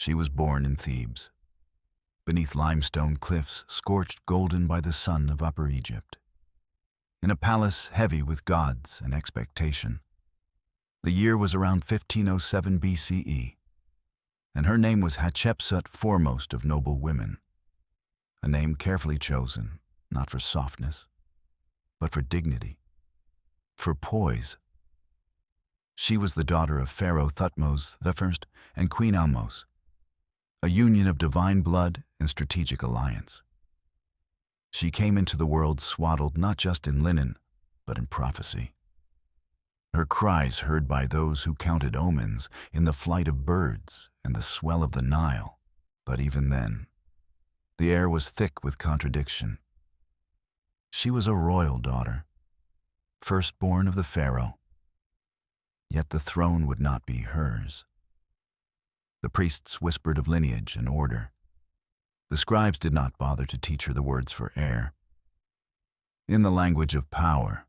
She was born in Thebes, beneath limestone cliffs scorched golden by the sun of Upper Egypt, in a palace heavy with gods and expectation. The year was around 1507 BCE, and her name was Hatchepsut, foremost of noble women, a name carefully chosen, not for softness, but for dignity, for poise. She was the daughter of Pharaoh Thutmose I and Queen Amun, a union of divine blood and strategic alliance. She came into the world swaddled not just in linen, but in prophecy. Her cries heard by those who counted omens in the flight of birds and the swell of the Nile. But even then, the air was thick with contradiction. She was a royal daughter, firstborn of the Pharaoh, yet the throne would not be hers. The priests whispered of lineage and order. The scribes did not bother to teach her the words for heir. In the language of power,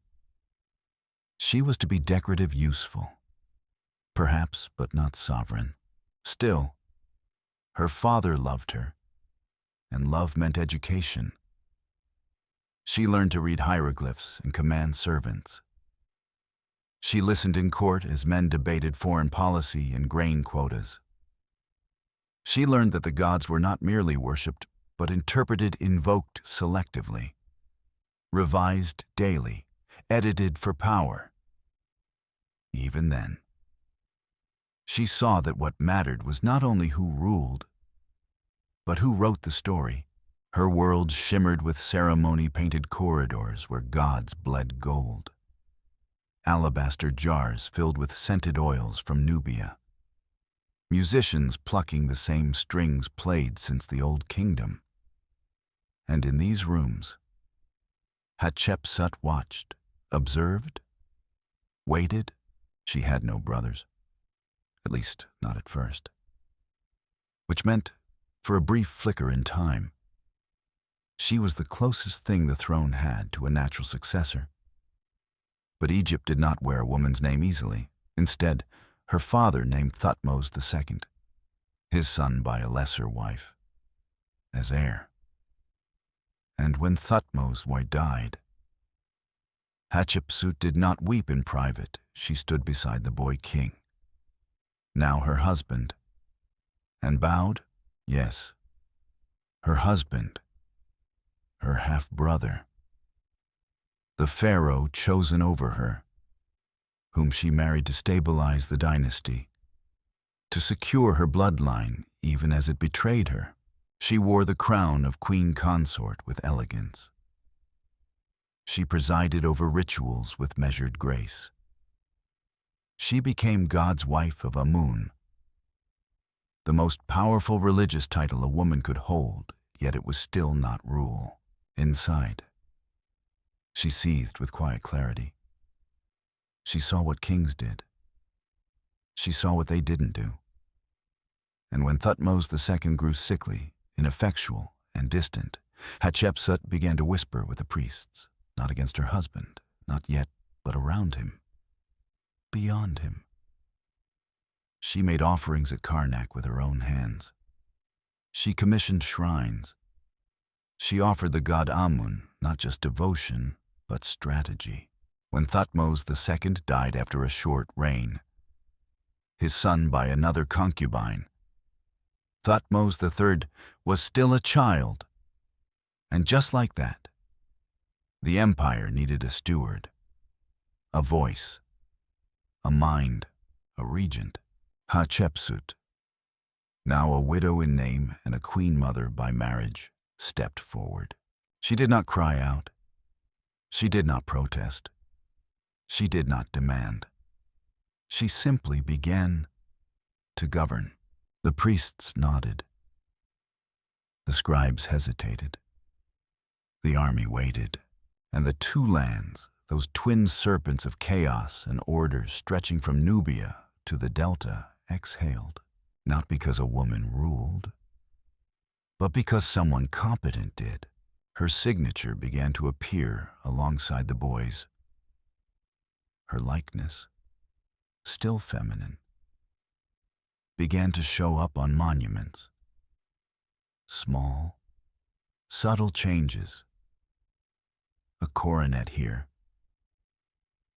she was to be decorative, useful, perhaps, but not sovereign. Still, her father loved her, and love meant education. She learned to read hieroglyphs and command servants. She listened in court as men debated foreign policy and grain quotas. She learned that the gods were not merely worshipped, but interpreted, invoked selectively, revised daily, edited for power. Even then, she saw that what mattered was not only who ruled, but who wrote the story. Her world shimmered with ceremony-painted corridors where gods bled gold, alabaster jars filled with scented oils from Nubia, musicians plucking the same strings played since the Old Kingdom. And in these rooms, Hatshepsut watched, observed, waited. She had no brothers, at least not at first, which meant, for a brief flicker in time, she was the closest thing the throne had to a natural successor. But Egypt did not wear a woman's name easily. Instead, her father named Thutmose II, his son by a lesser wife, as heir. And when Thutmose died, Hatshepsut did not weep in private. She stood beside the boy king, now her husband, and bowed, yes, her husband, her half-brother, the pharaoh chosen over her, whom she married to stabilize the dynasty, to secure her bloodline even as it betrayed her. She wore the crown of queen consort with elegance. She presided over rituals with measured grace. She became God's wife of Amun, the most powerful religious title a woman could hold, yet it was still not rule. Inside, she seethed with quiet clarity. She saw what kings did. She saw what they didn't do. And when Thutmose II grew sickly, ineffectual, and distant, Hatshepsut began to whisper with the priests, not against her husband, not yet, but around him, beyond him. She made offerings at Karnak with her own hands. She commissioned shrines. She offered the god Amun not just devotion, but strategy. When Thutmose II died after a short reign, his son by another concubine, Thutmose III was still a child. And just like that, the empire needed a steward, a voice, a mind, a regent. Hatshepsut, now a widow in name and a queen mother by marriage, stepped forward. She did not cry out. She did not protest. She did not demand. She simply began to govern. The priests nodded. The scribes hesitated. The army waited. And the two lands, those twin serpents of chaos and order stretching from Nubia to the delta, exhaled, not because a woman ruled, but because someone competent did. Her signature began to appear alongside the boy's. Her likeness, still feminine, began to show up on monuments. Small, subtle changes. A coronet here,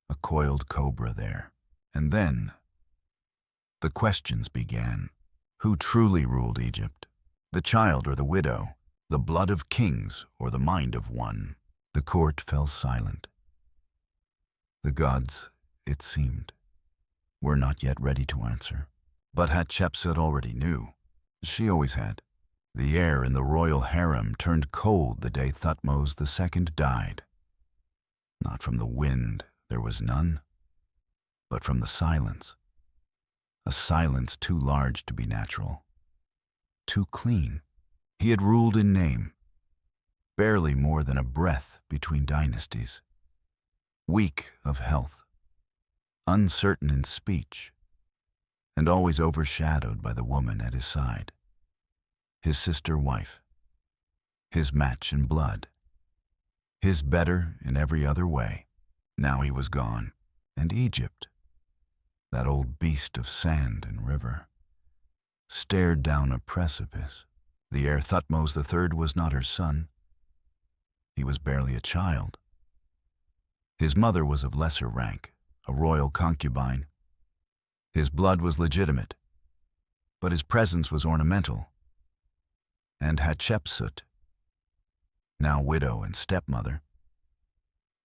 a coiled cobra there. And then, the questions began. Who truly ruled Egypt? The child or the widow? The blood of kings or the mind of one? The court fell silent. The gods, it seemed, were not yet ready to answer. But Hatchepsut already knew. She always had. The air in the royal harem turned cold the day Thutmose II died. Not from the wind, there was none, but from the silence. A silence too large to be natural, too clean. He had ruled in name, barely more than a breath between dynasties. Weak of health, uncertain in speech, and always overshadowed by the woman at his side. His sister wife, his match in blood, his better in every other way. Now he was gone, and Egypt, that old beast of sand and river, stared down a precipice. The heir Thutmose III was not her son. He was barely a child. His mother was of lesser rank, a royal concubine. His blood was legitimate, but his presence was ornamental. And Hatchepsut, now widow and stepmother,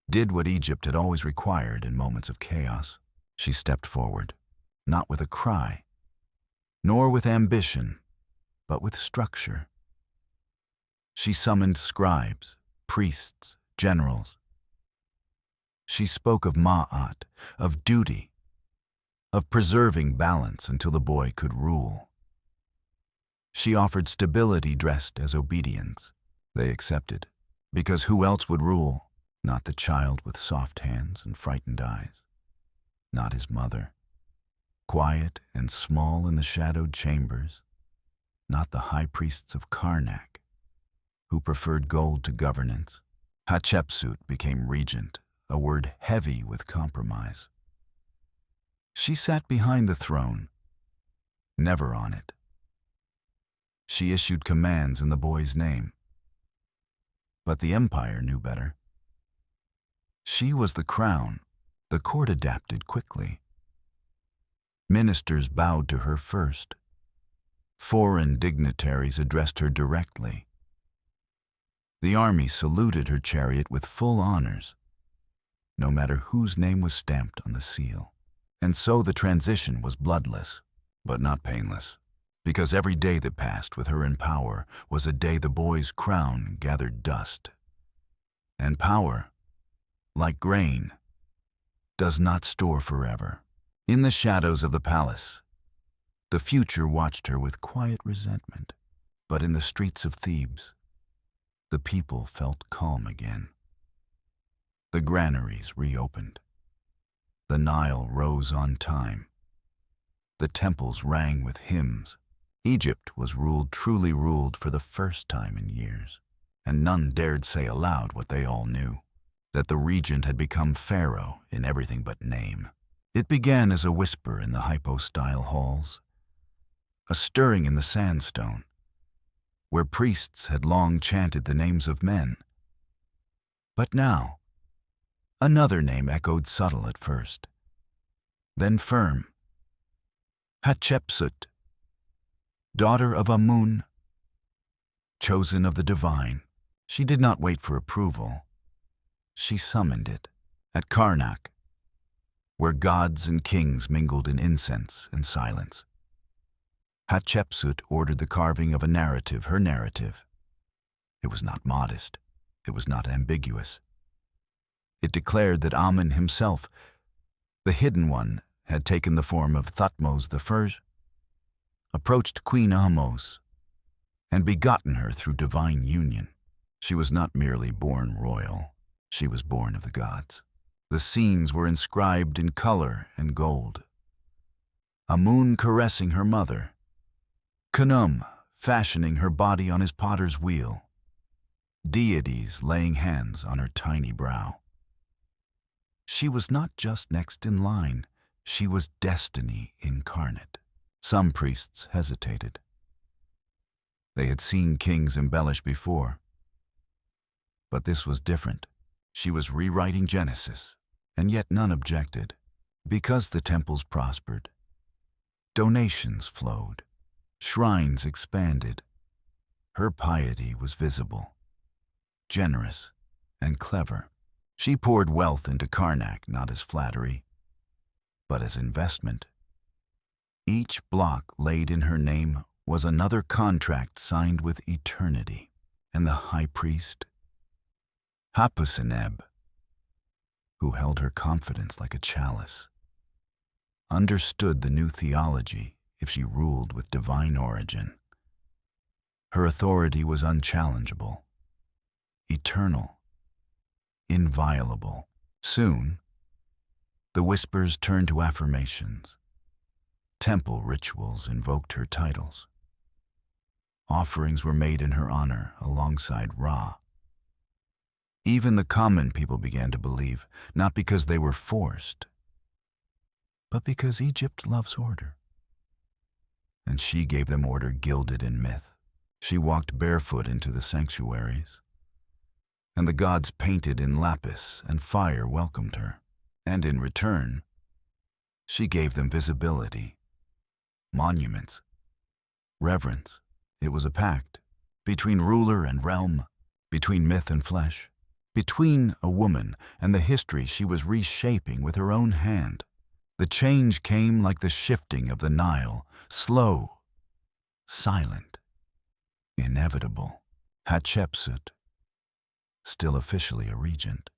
did what Egypt had always required in moments of chaos. She stepped forward, not with a cry, nor with ambition, but with structure. She summoned scribes, priests, generals. She spoke of ma'at, of duty, of preserving balance until the boy could rule. She offered stability dressed as obedience. They accepted, because who else would rule? Not the child with soft hands and frightened eyes. Not his mother, quiet and small in the shadowed chambers. Not the high priests of Karnak, who preferred gold to governance. Hatchepsut became regent, a word heavy with compromise. She sat behind the throne, never on it. She issued commands in the boy's name. But the empire knew better. She was the crown. The court adapted quickly. Ministers bowed to her first. Foreign dignitaries addressed her directly. The army saluted her chariot with full honors, no matter whose name was stamped on the seal. And so the transition was bloodless, but not painless, because every day that passed with her in power was a day the boy's crown gathered dust. And power, like grain, does not store forever. In the shadows of the palace, the future watched her with quiet resentment. But in the streets of Thebes, the people felt calm again. The granaries reopened. The Nile rose on time. The temples rang with hymns. Egypt was truly ruled for the first time in years, and none dared say aloud what they all knew, that the regent had become Pharaoh in everything but name. It began as a whisper in the hypostyle halls, a stirring in the sandstone, where priests had long chanted the names of men. But now, another name echoed subtle at first, then firm. Hatchepsut, daughter of Amun, chosen of the divine. She did not wait for approval. She summoned it at Karnak, where gods and kings mingled in incense and silence. Hatchepsut ordered the carving of a narrative, her narrative. It was not modest. It was not ambiguous. It declared that Amun himself, the hidden one, had taken the form of Thutmose I, approached Queen Ahmose, and begotten her through divine union. She was not merely born royal. She was born of the gods. The scenes were inscribed in color and gold. Amun caressing her mother, Khnum fashioning her body on his potter's wheel, deities laying hands on her tiny brow. She was not just next in line, she was destiny incarnate. Some priests hesitated. They had seen kings embellish before. But this was different. She was rewriting Genesis, and yet none objected. Because the temples prospered, donations flowed, shrines expanded. Her piety was visible, generous, and clever. She poured wealth into Karnak not as flattery, but as investment. Each block laid in her name was another contract signed with eternity. And the high priest, Hatchepsut, who held her confidence like a chalice, understood the new theology if she ruled with divine origin. Her authority was unchallengeable, eternal, inviolable. Soon, the whispers turned to affirmations. Temple rituals invoked her titles. Offerings were made in her honor alongside Ra. Even the common people began to believe, not because they were forced, but because Egypt loves order. And she gave them order gilded in myth. She walked barefoot into the sanctuaries, and the gods painted in lapis and fire welcomed her. And in return, she gave them visibility, monuments, reverence. It was a pact between ruler and realm, between myth and flesh, between a woman and the history she was reshaping with her own hand. The change came like the shifting of the Nile, slow, silent, inevitable. Hatchepsut, still officially a regent,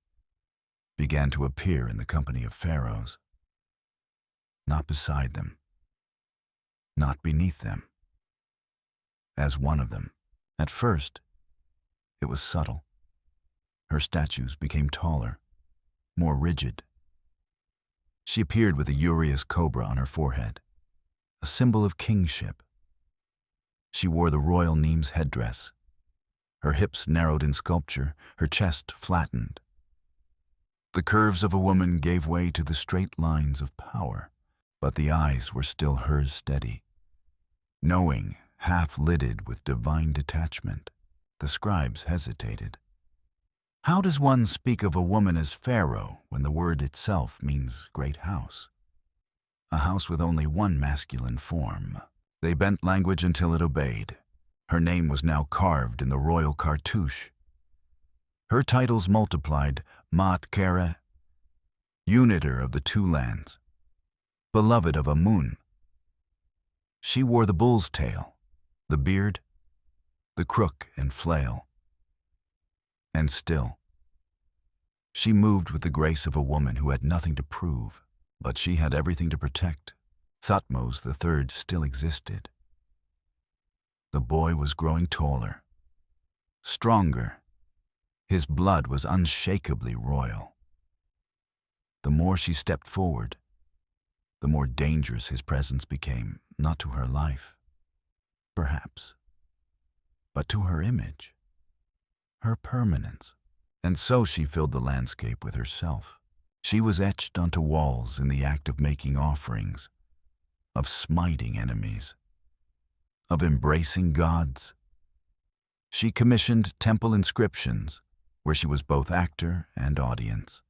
began to appear in the company of pharaohs. Not beside them, not beneath them, as one of them. At first, it was subtle. Her statues became taller, more rigid. She appeared with a uraeus cobra on her forehead, a symbol of kingship. She wore the royal Nemes headdress, her hips narrowed in sculpture, her chest flattened. The curves of a woman gave way to the straight lines of power, but the eyes were still hers steady, knowing, half-lidded with divine detachment. The scribes hesitated. How does one speak of a woman as Pharaoh when the word itself means great house? A house with only one masculine form. They bent language until it obeyed. Her name was now carved in the royal cartouche. Her titles multiplied: Mat Kere, uniter of the two lands, beloved of Amun. She wore the bull's tail, the beard, the crook and flail. And still, she moved with the grace of a woman who had nothing to prove, but she had everything to protect. Thutmose III still existed. The boy was growing taller, stronger. His blood was unshakably royal. The more she stepped forward, the more dangerous his presence became, not to her life, perhaps, but to her image, her permanence. And so she filled the landscape with herself. She was etched onto walls in the act of making offerings, of smiting enemies, of embracing gods. She commissioned temple inscriptions, where she was both actor and audience,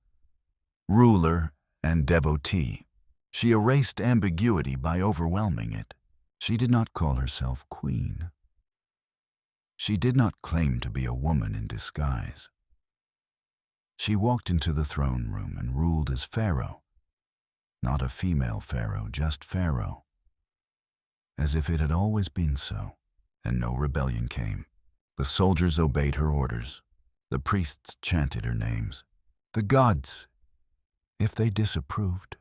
ruler and devotee. She erased ambiguity by overwhelming it. She did not call herself queen. She did not claim to be a woman in disguise. She walked into the throne room and ruled as Pharaoh. Not a female pharaoh, just Pharaoh. As if it had always been so, and no rebellion came. The soldiers obeyed her orders. The priests chanted her names. The gods, if they disapproved,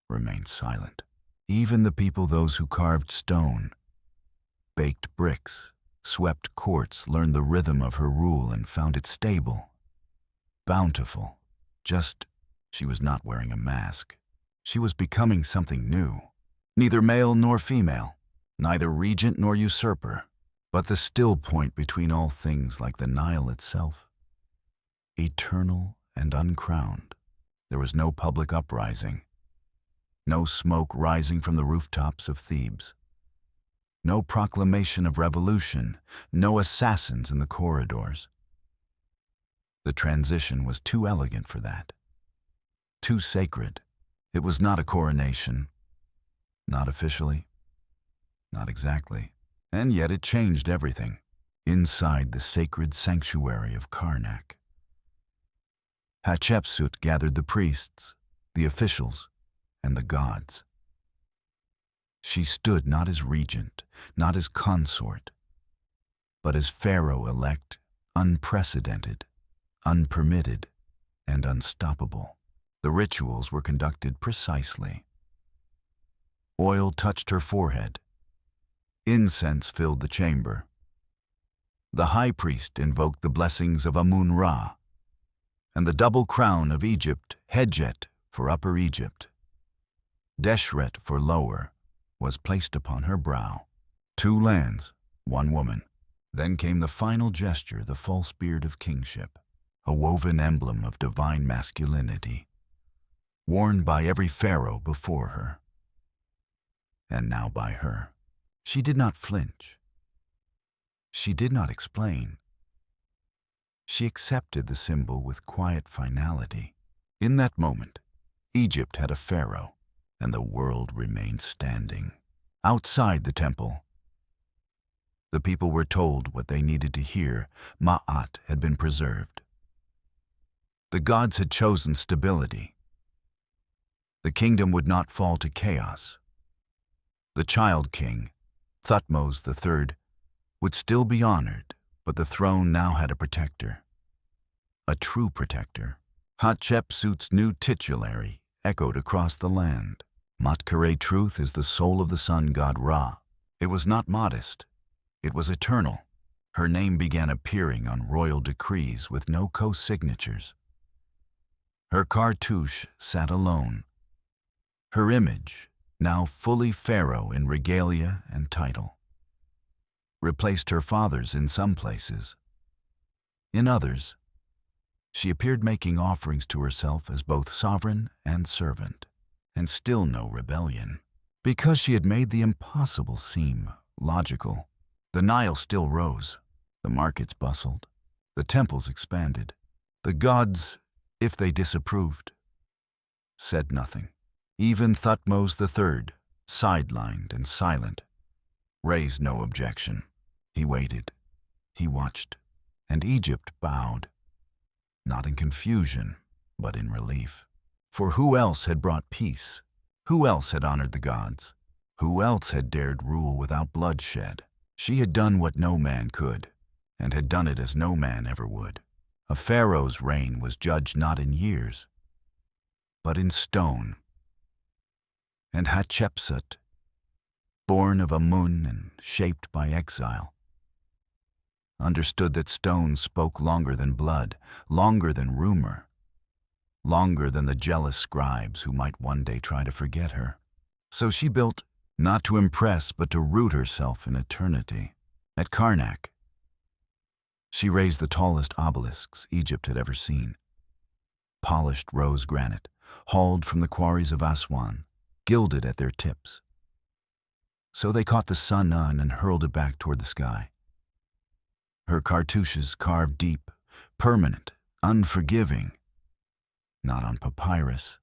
remained silent. Even the people, those who carved stone, baked bricks, swept courts, learned the rhythm of her rule and found it stable, bountiful. Just, she was not wearing a mask. She was becoming something new. Neither male nor female, neither regent nor usurper, but the still point between all things, like the Nile itself, eternal and uncrowned. There was no public uprising, No smoke rising from the rooftops of Thebes. No proclamation of revolution, no assassins in the corridors. The transition was too elegant for that. Too sacred. It was not a coronation. Not officially. Not exactly. And yet it changed everything. Inside the sacred sanctuary of Karnak, Hatchepsut gathered the priests, the officials, and the gods. She stood not as regent, not as consort, but as Pharaoh-elect, unprecedented, unpermitted, and unstoppable. The rituals were conducted precisely. Oil touched her forehead. Incense filled the chamber. The high priest invoked the blessings of Amun-Ra, and the double crown of Egypt, Hedjet for Upper Egypt, Deshret for Lower, was placed upon her brow. 2 lands, 1 woman. Then came the final gesture, the false beard of kingship, a woven emblem of divine masculinity, worn by every pharaoh before her, and now by her. She did not flinch. She did not explain. She accepted the symbol with quiet finality. In that moment, Egypt had a pharaoh, and the world remained standing. Outside the temple, the people were told what they needed to hear. Ma'at had been preserved. The gods had chosen stability. The kingdom would not fall to chaos. The child king, Thutmose III, would still be honored, but the throne now had a protector. A true protector. Hatshepsut's new titulary echoed across the land. Matkare truth is the soul of the sun god Ra. It was not modest. It was eternal. Her name began appearing on royal decrees with no co-signatures. Her cartouche sat alone. Her image, now fully pharaoh in regalia and title, replaced her father's in some places. In others, she appeared making offerings to herself as both sovereign and servant, and still no rebellion. Because she had made the impossible seem logical. The Nile still rose, the markets bustled, the temples expanded. The gods, if they disapproved, said nothing. Even Thutmose III, sidelined and silent, raised no objection. He waited, he watched, and Egypt bowed, not in confusion, but in relief. For who else had brought peace? Who else had honored the gods? Who else had dared rule without bloodshed? She had done what no man could, and had done it as no man ever would. A pharaoh's reign was judged not in years, but in stone. And Hatchepsut, born of Amun and shaped by exile, understood that stone spoke longer than blood, longer than rumor, longer than the jealous scribes who might one day try to forget her. So she built, not to impress, but to root herself in eternity. At Karnak, she raised the tallest obelisks Egypt had ever seen. Polished rose granite, hauled from the quarries of Aswan, gilded at their tips. So they caught the sun on and hurled it back toward the sky. Her cartouches carved deep, permanent, unforgiving, not on papyrus,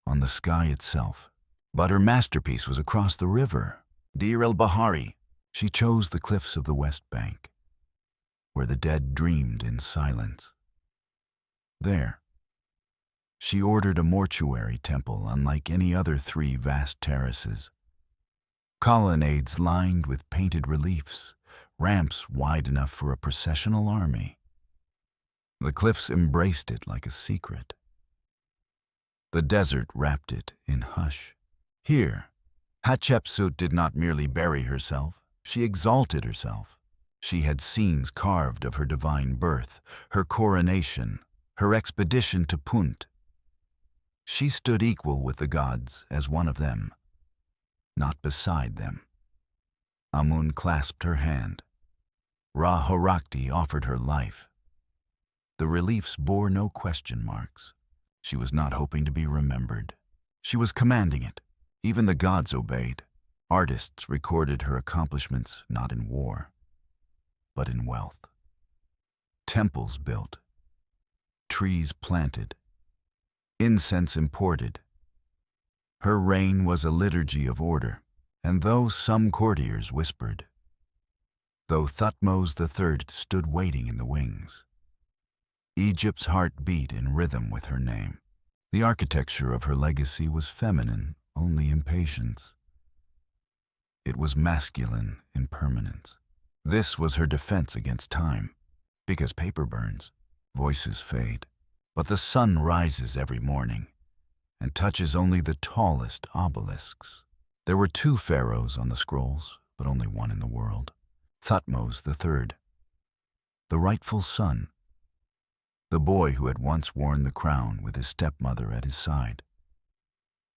on the sky itself. But her masterpiece was across the river, Deir el-Bahari. She chose the cliffs of the West Bank, where the dead dreamed in silence. There, she ordered a mortuary temple unlike any other 3 vast terraces. Colonnades lined with painted reliefs, ramps wide enough for a processional army. The cliffs embraced it like a secret. The desert wrapped it in hush. Here, Hatshepsut did not merely bury herself, she exalted herself. She had scenes carved of her divine birth, her coronation, her expedition to Punt. She stood equal with the gods as one of them, not beside them. Amun clasped her hand. Ra-Horakti offered her life. The reliefs bore no question marks. She was not hoping to be remembered. She was commanding it. Even the gods obeyed. Artists recorded her accomplishments not in war, but in wealth. Temples built, trees planted, incense imported. Her reign was a liturgy of order, and though some courtiers whispered, though Thutmose III stood waiting in the wings, Egypt's heart beat in rhythm with her name. The architecture of her legacy was feminine only in patience. It was masculine in permanence. This was her defense against time, because paper burns, voices fade, but the sun rises every morning and touches only the tallest obelisks. There were 2 pharaohs on the scrolls, but only one in the world. Thutmose III, the rightful son, the boy who had once worn the crown with his stepmother at his side,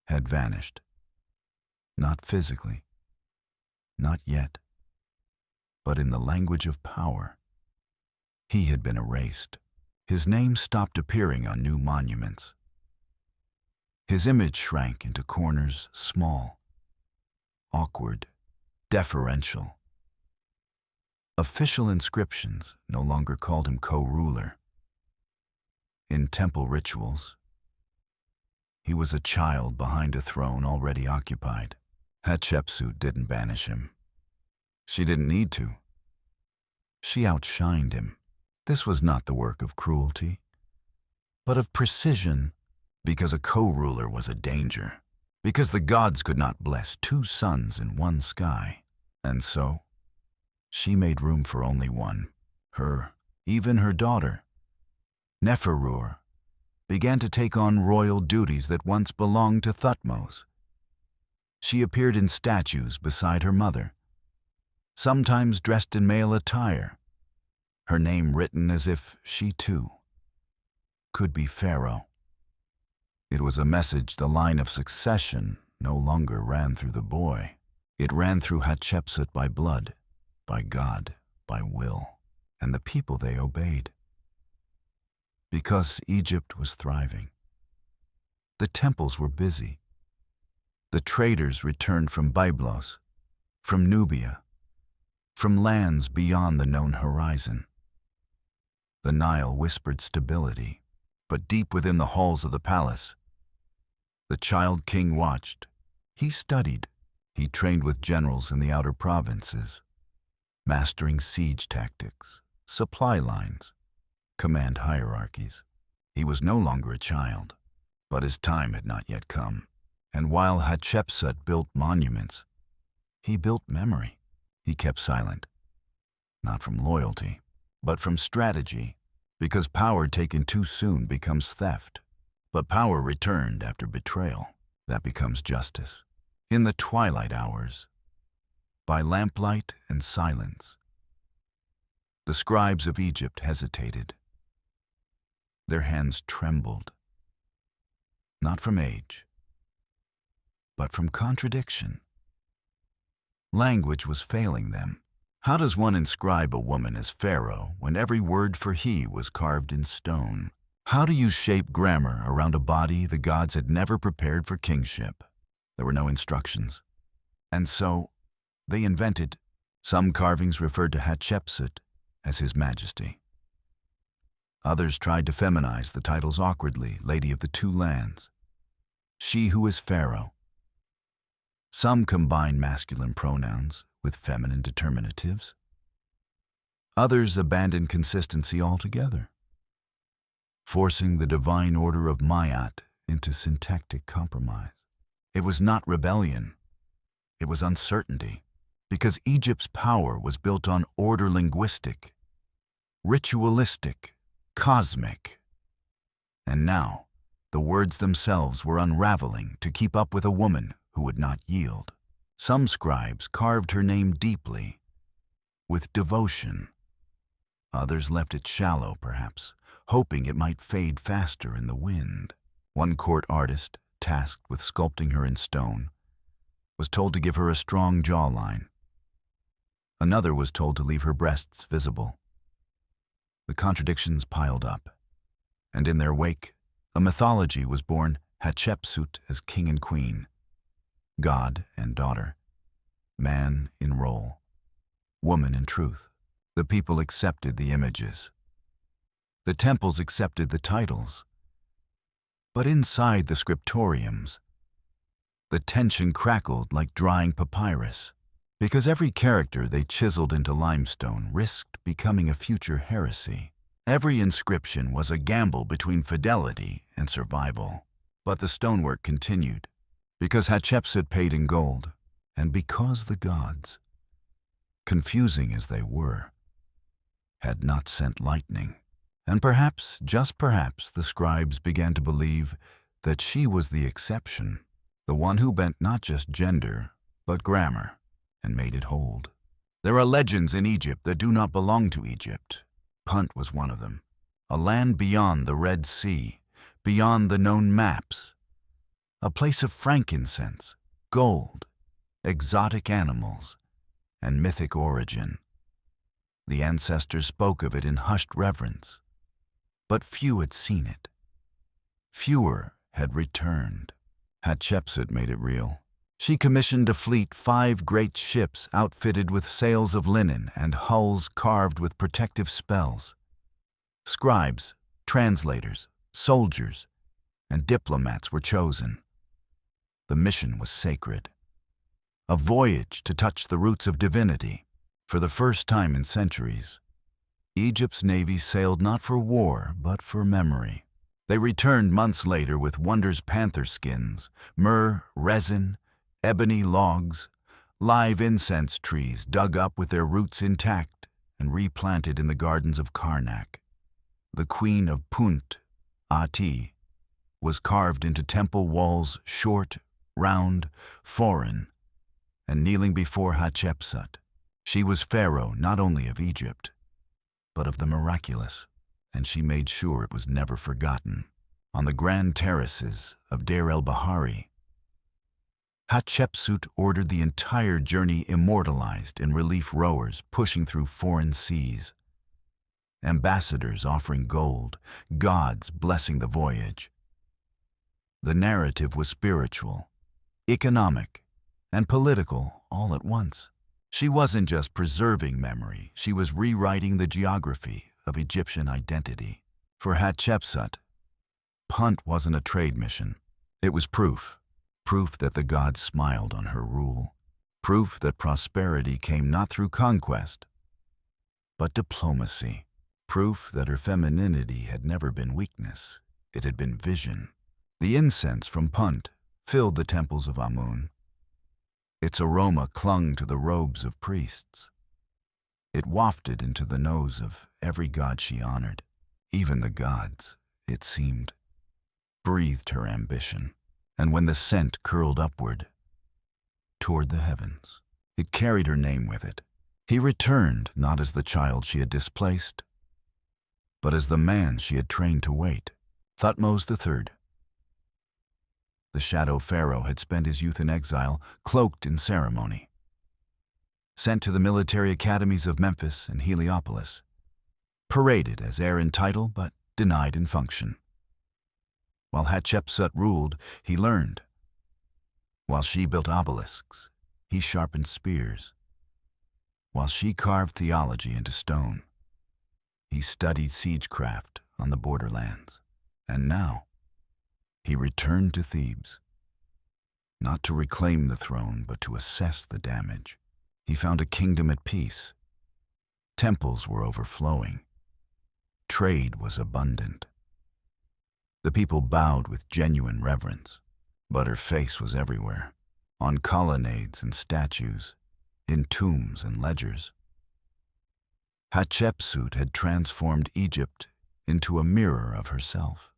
had vanished. Not physically, not yet, but in the language of power. He had been erased. His name stopped appearing on new monuments. His image shrank into corners small, awkward, deferential. Official inscriptions no longer called him co-ruler. In temple rituals, he was a child behind a throne already occupied. Hatchepsut didn't banish him. She didn't need to. She outshined him. This was not the work of cruelty, but of precision, because a co-ruler was a danger, because the gods could not bless 2 suns in one sky, and so she made room for only one. Even her daughter, Neferur, began to take on royal duties that once belonged to Thutmose. She appeared in statues beside her mother, sometimes dressed in male attire, her name written as if she too could be Pharaoh. It was a message the line of succession no longer ran through the boy. It ran through Hatchepsut by blood, by God, by will, and the people they obeyed. Because Egypt was thriving. The temples were busy. The traders returned from Byblos, from Nubia, from lands beyond the known horizon. The Nile whispered stability, but deep within the halls of the palace, the child king watched. He studied. He trained with generals in the outer provinces, mastering siege tactics, supply lines, command hierarchies. He was no longer a child, but his time had not yet come. And while Hatshepsut built monuments, he built memory. He kept silent, not from loyalty, but from strategy, because power taken too soon becomes theft. But power returned after betrayal, that becomes justice. In the twilight hours, by lamplight and silence, the scribes of Egypt hesitated. Their hands trembled, not from age, but from contradiction. Language was failing them. How does one inscribe a woman as Pharaoh when every word for he was carved in stone? How do you shape grammar around a body the gods had never prepared for kingship? There were no instructions. And so, they invented. Some carvings referred to Hatshepsut as His Majesty. Others tried to feminize the titles awkwardly, Lady of the Two Lands, she who is Pharaoh. Some combined masculine pronouns with feminine determinatives. Others abandoned consistency altogether, forcing the divine order of Ma'at into syntactic compromise. It was not rebellion, it was uncertainty, because Egypt's power was built on order linguistic, ritualistic, cosmic. And now, the words themselves were unraveling to keep up with a woman who would not yield. Some scribes carved her name deeply, with devotion. Others left it shallow, perhaps, hoping it might fade faster in the wind. One court artist, tasked with sculpting her in stone, was told to give her a strong jawline. Another was told to leave her breasts visible. The contradictions piled up, and in their wake, a mythology was born Hatchepsut as king and queen, god and daughter, man in role, woman in truth. The people accepted the images. The temples accepted the titles. But inside the scriptoriums, the tension crackled like drying papyrus, because every character they chiseled into limestone risked becoming a future heresy. Every inscription was a gamble between fidelity and survival. But the stonework continued, because Hatshepsut paid in gold, and because the gods, confusing as they were, had not sent lightning. And perhaps, just perhaps, the scribes began to believe that she was the exception, the one who bent not just gender, but grammar, and made it hold. There are legends in Egypt that do not belong to Egypt. Punt was one of them. A land beyond the Red Sea, beyond the known maps. A place of frankincense, gold, exotic animals, and mythic origin. The ancestors spoke of it in hushed reverence, but few had seen it. Fewer had returned. Hatshepsut made it real. She commissioned a fleet, 5 great ships outfitted with sails of linen and hulls carved with protective spells. Scribes, translators, soldiers, and diplomats were chosen. The mission was sacred. A voyage to touch the roots of divinity. For the first time in centuries, Egypt's navy sailed not for war, but for memory. They returned months later with wonders: panther skins, myrrh, resin, ebony logs, live incense trees dug up with their roots intact and replanted in the gardens of Karnak. The queen of Punt, Ati, was carved into temple walls, short, round, foreign, and kneeling before Hatshepsut. She was Pharaoh not only of Egypt, but of the miraculous, and she made sure it was never forgotten. On the grand terraces of Deir el-Bahari, Hatshepsut ordered the entire journey immortalized in relief rowers pushing through foreign seas, ambassadors offering gold, gods blessing the voyage. The narrative was spiritual, economic, and political all at once. She wasn't just preserving memory, she was rewriting the geography of Egyptian identity. For Hatshepsut, Punt wasn't a trade mission. It was proof that the gods smiled on her rule, proof that prosperity came not through conquest, but diplomacy, proof that her femininity had never been weakness, it had been vision. The incense from Punt filled the temples of Amun. Its aroma clung to the robes of priests. It wafted into the nose of every god she honored. Even the gods, it seemed, breathed her ambition. And when the scent curled upward, toward the heavens, it carried her name with it. He returned not as the child she had displaced, but as the man she had trained to wait. Thutmose III. The shadow pharaoh had spent his youth in exile, cloaked in ceremony. Sent to the military academies of Memphis and Heliopolis. Paraded as heir in title, but denied in function. While Hatshepsut ruled, he learned. While she built obelisks, he sharpened spears. While she carved theology into stone, he studied siegecraft on the borderlands. And now, he returned to Thebes, not to reclaim the throne, but to assess the damage. He found a kingdom at peace. Temples were overflowing. Trade was abundant. The people bowed with genuine reverence, but her face was everywhere, on colonnades and statues, in tombs and ledgers. Hatshepsut had transformed Egypt into a mirror of herself.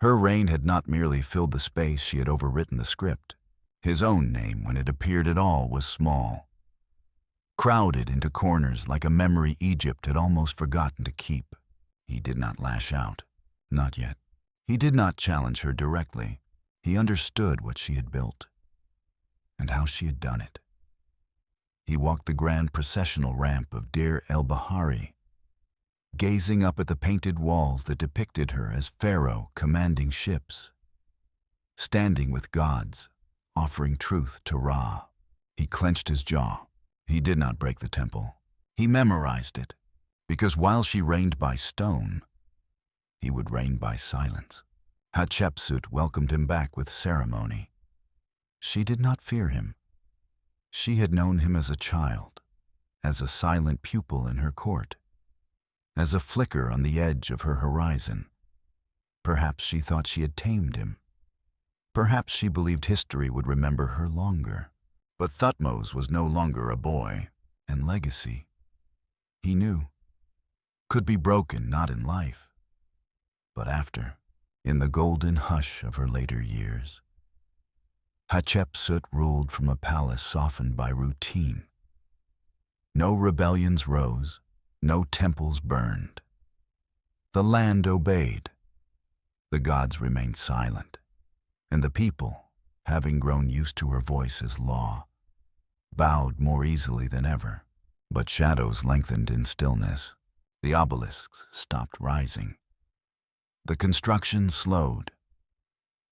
Her reign had not merely filled the space she had overwritten the script. His own name, when it appeared at all, was small, crowded into corners like a memory Egypt had almost forgotten to keep. He did not lash out, not yet. He did not challenge her directly. He understood what she had built and how she had done it. He walked the grand processional ramp of Deir el-Bahari, gazing up at the painted walls that depicted her as Pharaoh commanding ships. standing with gods, offering truth to Ra. He clenched his jaw. He did not break the temple. He memorized it, because while she reigned by stone, he would reign by silence. Hatchepsut welcomed him back with ceremony. She did not fear him. She had known him as a child, as a silent pupil in her court, as a flicker on the edge of her horizon. Perhaps she thought she had tamed him. Perhaps she believed history would remember her longer. But Thutmose was no longer a boy, and legacy, he knew, could be broken not in life, but after, in the golden hush of her later years. Hatchepsut ruled from a palace softened by routine. No rebellions rose, no temples burned. The land obeyed. The gods remained silent, and the people, having grown used to her voice as law, bowed more easily than ever. But shadows lengthened in stillness. The obelisks stopped rising. The construction slowed.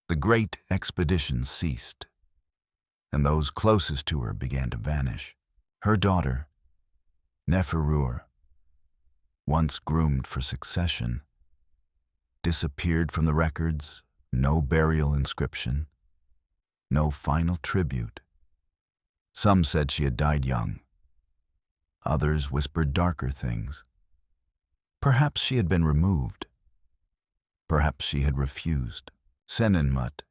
The great expeditions ceased, and those closest to her began to vanish. Her daughter, Neferur, once groomed for succession, disappeared from the records. No burial inscription, no final tribute. Some said she had died young. Others whispered darker things. Perhaps she had been removed. Perhaps she had refused. Senenmut,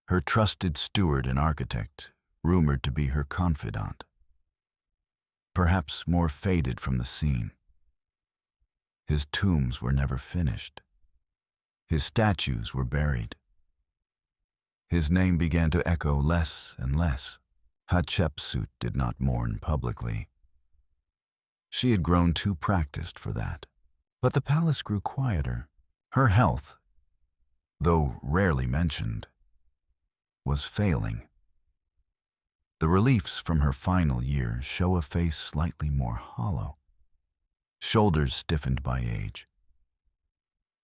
her trusted steward and architect, rumored to be her confidant, perhaps more faded from the scene. His tombs were never finished. His statues were buried. His name began to echo less and less. Hatchepsut did not mourn publicly. She had grown too practiced for that. But the palace grew quieter. Her health, though rarely mentioned, was failing. The reliefs from her final year show a face slightly more hollow, shoulders stiffened by age.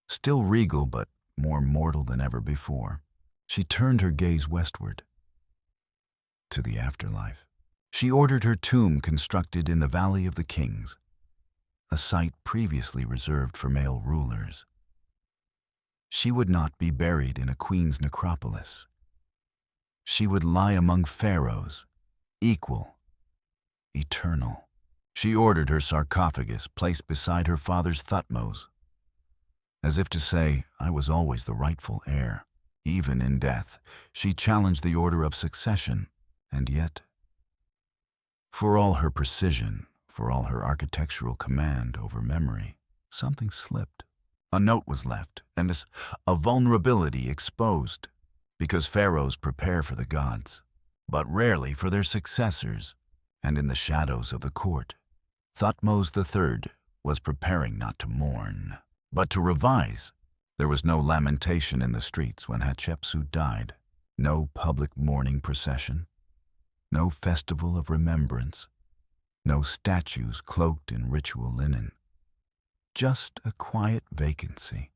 Still regal, but more mortal than ever before, she turned her gaze westward, to the afterlife. She ordered her tomb constructed in the Valley of the Kings, a site previously reserved for male rulers. She would not be buried in a queen's necropolis. She would lie among pharaohs, equal, eternal. She ordered her sarcophagus placed beside her father's Thutmose, as if to say, I was always the rightful heir. Even in death, she challenged the order of succession, and yet, for all her precision, for all her architectural command over memory, something slipped. A note was left, and a vulnerability exposed, because pharaohs prepare for the gods, but rarely for their successors, and in the shadows of the court, Thutmose III was preparing not to mourn, but to revise. There was no lamentation in the streets when Hatshepsut died, no public mourning procession, no festival of remembrance, no statues cloaked in ritual linen. Just a quiet vacancy,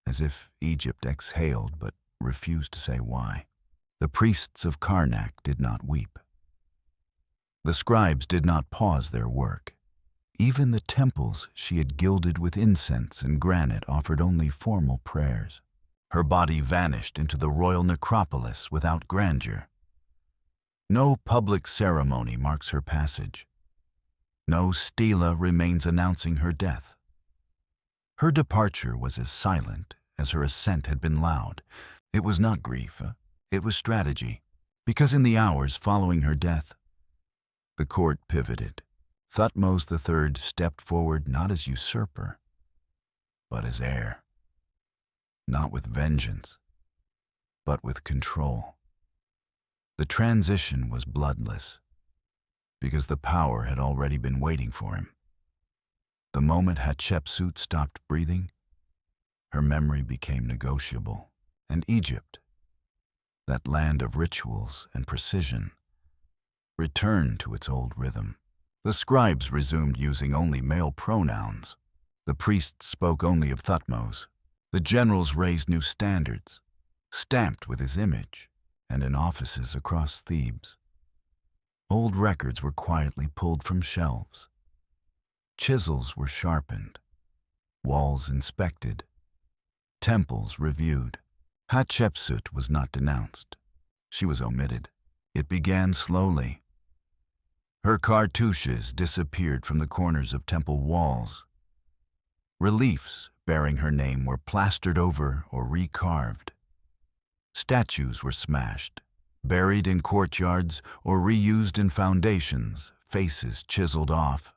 as if Egypt exhaled but refused to say why. The priests of Karnak did not weep. The scribes did not pause their work. Even the temples she had gilded with incense and granite offered only formal prayers. Her body vanished into the royal necropolis without grandeur. No public ceremony marks her passage. No stela remains announcing her death. Her departure was as silent as her ascent had been loud. It was not grief, it was strategy, because in the hours following her death, the court pivoted. Thutmose III stepped forward not as usurper, but as heir. Not with vengeance, but with control. The transition was bloodless, because the power had already been waiting for him. The moment Hatshepsut stopped breathing, her memory became negotiable, and Egypt, that land of rituals and precision, returned to its old rhythm. The scribes resumed using only male pronouns. The priests spoke only of Thutmose. The generals raised new standards. stamped with his image, and in offices across Thebes. Old records were quietly pulled from shelves. Chisels were sharpened, walls inspected, temples reviewed. Hatchepsut was not denounced. She was omitted. It began slowly. Her cartouches disappeared from the corners of temple walls. Reliefs bearing her name were plastered over or recarved. Statues were smashed, buried in courtyards or reused in foundations, faces chiseled off.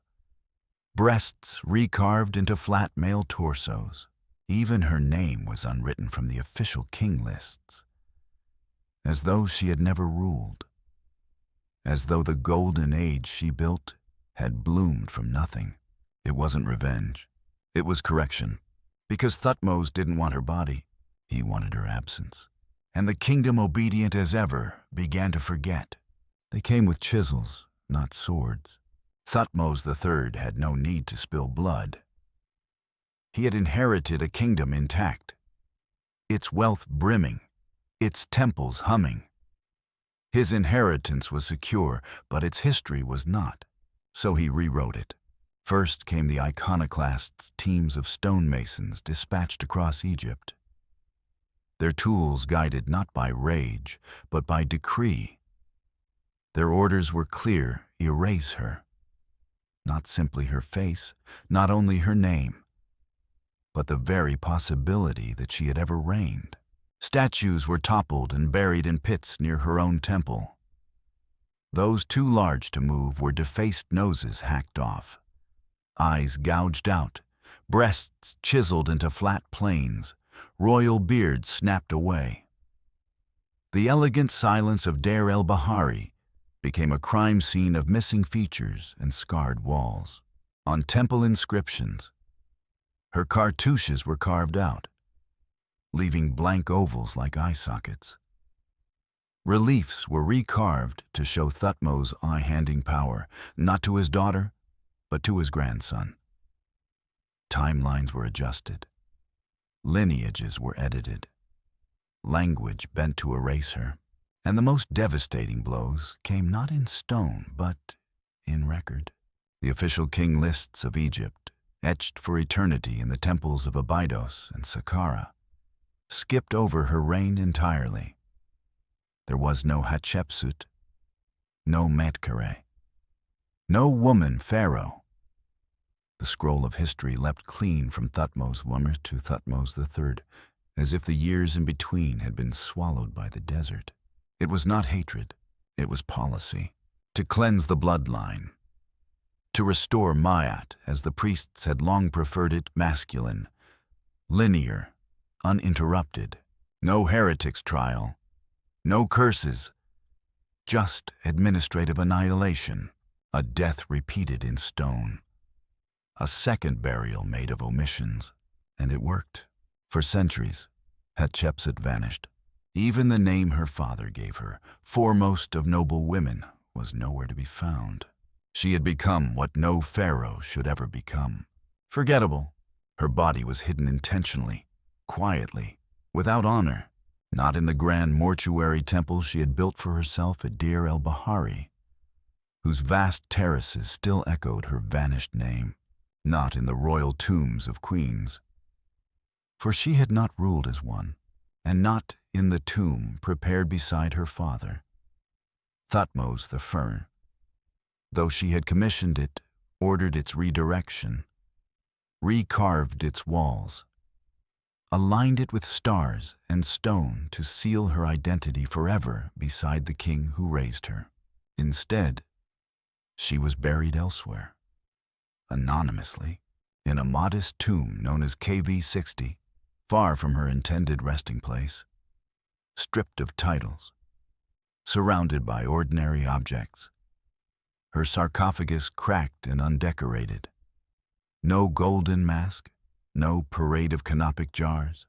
Breasts recarved into flat male torsos. Even her name was unwritten from the official king lists, as though she had never ruled, as though the golden age she built had bloomed from nothing. It wasn't revenge. It was correction. Because Thutmose didn't want her body, he wanted her absence. And the kingdom, obedient as ever, began to forget. They came with chisels, not swords. Thutmose III had no need to spill blood. He had inherited a kingdom intact, its wealth brimming, its temples humming. His inheritance was secure, but its history was not. So he rewrote it. First came the iconoclasts' teams of stonemasons dispatched across Egypt. Their tools guided not by rage, but by decree. Their orders were clear: erase her. Not simply her face, not only her name, but the very possibility that she had ever reigned. Statues were toppled and buried in pits near her own temple. Those too large to move were defaced noses hacked off, eyes gouged out, breasts chiseled into flat plains, royal beards snapped away. The elegant silence of Deir el-Bahari became a crime scene of missing features and scarred walls. On temple inscriptions, her cartouches were carved out, leaving blank ovals like eye sockets. Reliefs were recarved to show Thutmose's eye-handing power, not to his daughter, but to his grandson. Timelines were adjusted. Lineages were edited. Language bent to erase her. And the most devastating blows came not in stone, but in record. The official king lists of Egypt, etched for eternity in the temples of Abydos and Saqqara, skipped over her reign entirely. There was no Hatchepsut, no Metkare, no woman Pharaoh. The scroll of history leapt clean from Thutmose I to Thutmose III, as if the years in between had been swallowed by the desert. It was not hatred, it was policy. To cleanse the bloodline, to restore Ma'at as the priests had long preferred it, masculine, linear, uninterrupted. No heretics trial, no curses, just administrative annihilation, a death repeated in stone. A second burial made of omissions, and it worked. For centuries, Hatshepsut vanished. Even the name her father gave her, foremost of noble women, was nowhere to be found. She had become what no pharaoh should ever become. Forgettable. Her body was hidden intentionally, quietly, without honor, not in the grand mortuary temple she had built for herself at Deir el-Bahari, whose vast terraces still echoed her vanished name, not in the royal tombs of queens. For she had not ruled as one, and not in the tomb prepared beside her father, Thutmose I, though she had commissioned it, ordered its redirection, recarved its walls, aligned it with stars and stone to seal her identity forever beside the king who raised her. Instead, she was buried elsewhere, anonymously, in a modest tomb known as KV-60, far from her intended resting place, stripped of titles, surrounded by ordinary objects, her sarcophagus cracked and undecorated. No golden mask, no parade of canopic jars,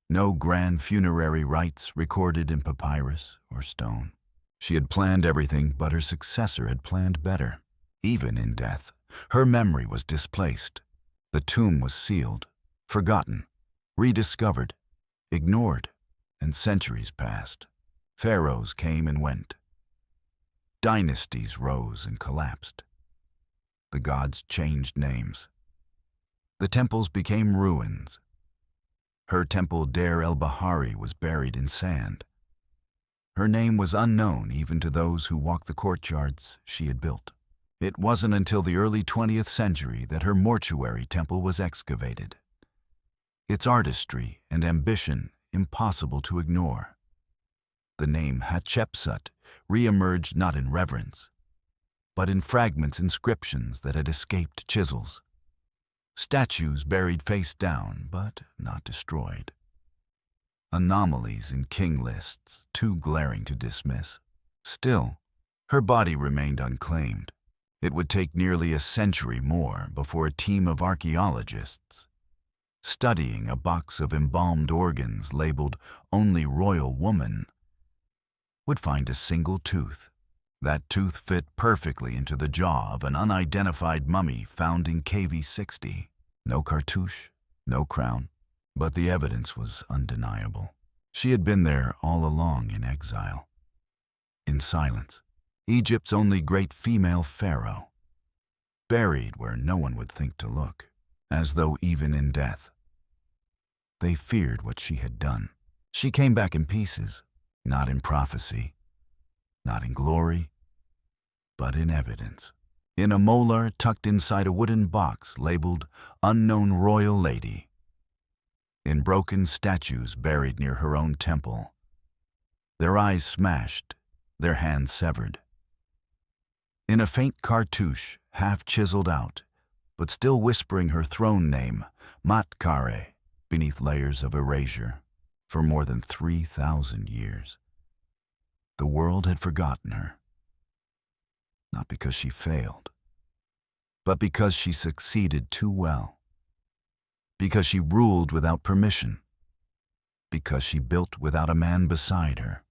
no grand funerary rites recorded in papyrus or stone. She had planned everything, but her successor had planned better. Even in death, her memory was displaced. The tomb was sealed, forgotten, rediscovered, ignored. and centuries passed. Pharaohs came and went. Dynasties rose and collapsed. The gods changed names. The temples became ruins. Her temple Deir el-Bahari was buried in sand. Her name was unknown even to those who walked the courtyards she had built. It wasn't until the early 20th century that her mortuary temple was excavated. Its artistry and ambition impossible to ignore. The name Hatchepsut re-emerged not in reverence, but in fragments inscriptions that had escaped chisels. Statues buried face down, but not destroyed. Anomalies in king lists, too glaring to dismiss. Still, her body remained unclaimed. It would take nearly a century more before a team of archaeologists, studying a box of embalmed organs labeled "Only Royal Woman," would find a single tooth. That tooth fit perfectly into the jaw of an unidentified mummy found in KV-60. No cartouche, no crown, but the evidence was undeniable. She had been there all along in exile, in silence. Egypt's only great female pharaoh, buried where no one would think to look, as though even in death, they feared what she had done. She came back in pieces, not in prophecy, not in glory, but in evidence. In a molar tucked inside a wooden box labeled "Unknown Royal Lady." In broken statues buried near her own temple, their eyes smashed, their hands severed. In a faint cartouche, half chiseled out, but still whispering her throne name, Matkare, beneath layers of erasure, for more than 3,000 years. The world had forgotten her. Not because she failed, but because she succeeded too well. Because she ruled without permission. Because she built without a man beside her.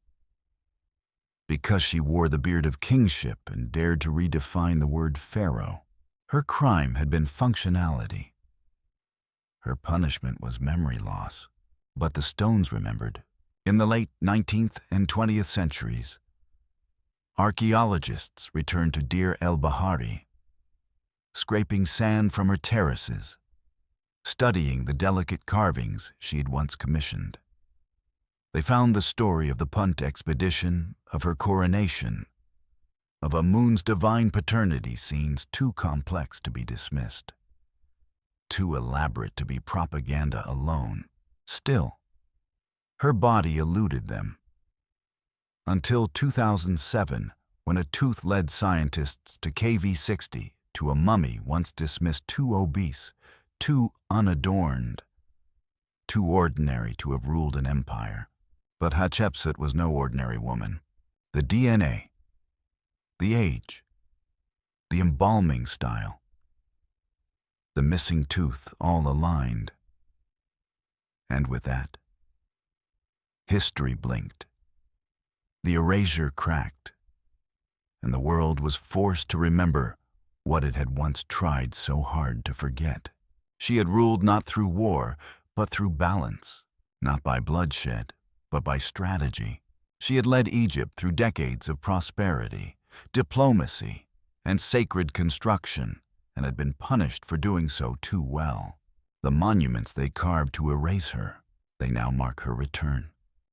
Because she wore the beard of kingship and dared to redefine the word pharaoh. Her crime had been functionality. Her punishment was memory loss. But the stones remembered. In the late 19th and 20th centuries, archaeologists returned to Deir el-Bahari, scraping sand from her terraces, studying the delicate carvings she had once commissioned. They found the story of the Punt expedition, of her coronation, of Amun's divine paternity scenes too complex to be dismissed, too elaborate to be propaganda alone. Still, her body eluded them. Until 2007, when a tooth led scientists to KV-60, to a mummy once dismissed too obese, too unadorned, too ordinary to have ruled an empire. But Hatchepsut was no ordinary woman. The DNA, the age, the embalming style, the missing tooth all aligned. And with that, history blinked. The erasure cracked, and the world was forced to remember what it had once tried so hard to forget. She had ruled not through war, but through balance, not by bloodshed, but by strategy. She had led Egypt through decades of prosperity, diplomacy, and sacred construction, and had been punished for doing so too well. The monuments they carved to erase her, they now mark her return.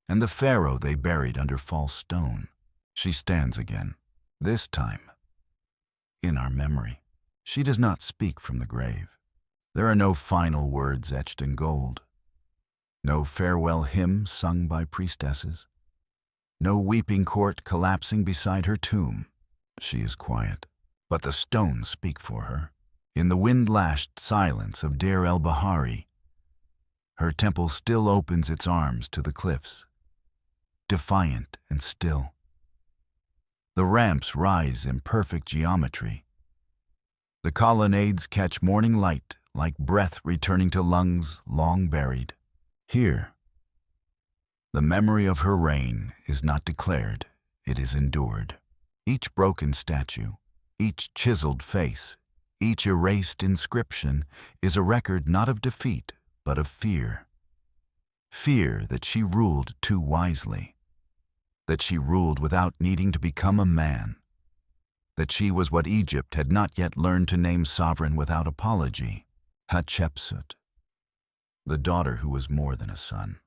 And the pharaoh they buried under false stone, she stands again, this time in our memory. She does not speak from the grave. There are no final words etched in gold, no farewell hymn sung by priestesses, no weeping court collapsing beside her tomb. She is quiet, but the stones speak for her. In the wind-lashed silence of Deir el-Bahari, her temple still opens its arms to the cliffs, defiant and still. The ramps rise in perfect geometry. The colonnades catch morning light like breath returning to lungs long buried. Here, the memory of her reign is not declared, it is endured. Each broken statue, each chiseled face, each erased inscription is a record not of defeat, but of fear. Fear that she ruled too wisely, that she ruled without needing to become a man, that she was what Egypt had not yet learned to name sovereign without apology. Hatchepsut, the daughter who was more than a son,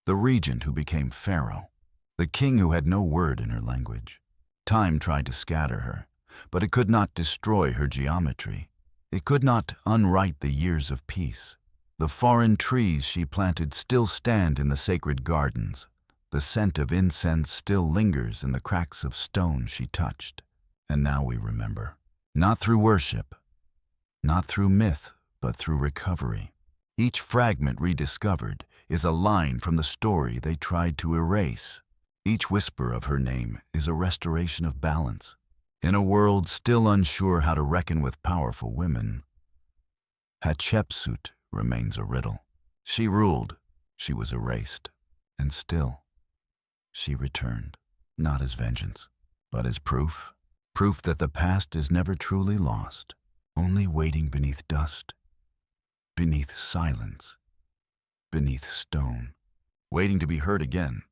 the regent who became Pharaoh, the king who had no word in her language. Time tried to scatter her, but it could not destroy her geometry. It could not unwrite the years of peace. The foreign trees she planted still stand in the sacred gardens. The scent of incense still lingers in the cracks of stone she touched. And now we remember, not through worship, not through myth, but through recovery. Each fragment rediscovered is a line from the story they tried to erase. Each whisper of her name is a restoration of balance. In a world still unsure how to reckon with powerful women, Hatshepsut remains a riddle. She ruled, she was erased, and still, she returned, not as vengeance, but as proof. Proof that the past is never truly lost, only waiting beneath dust, beneath silence, beneath stone, waiting to be heard again.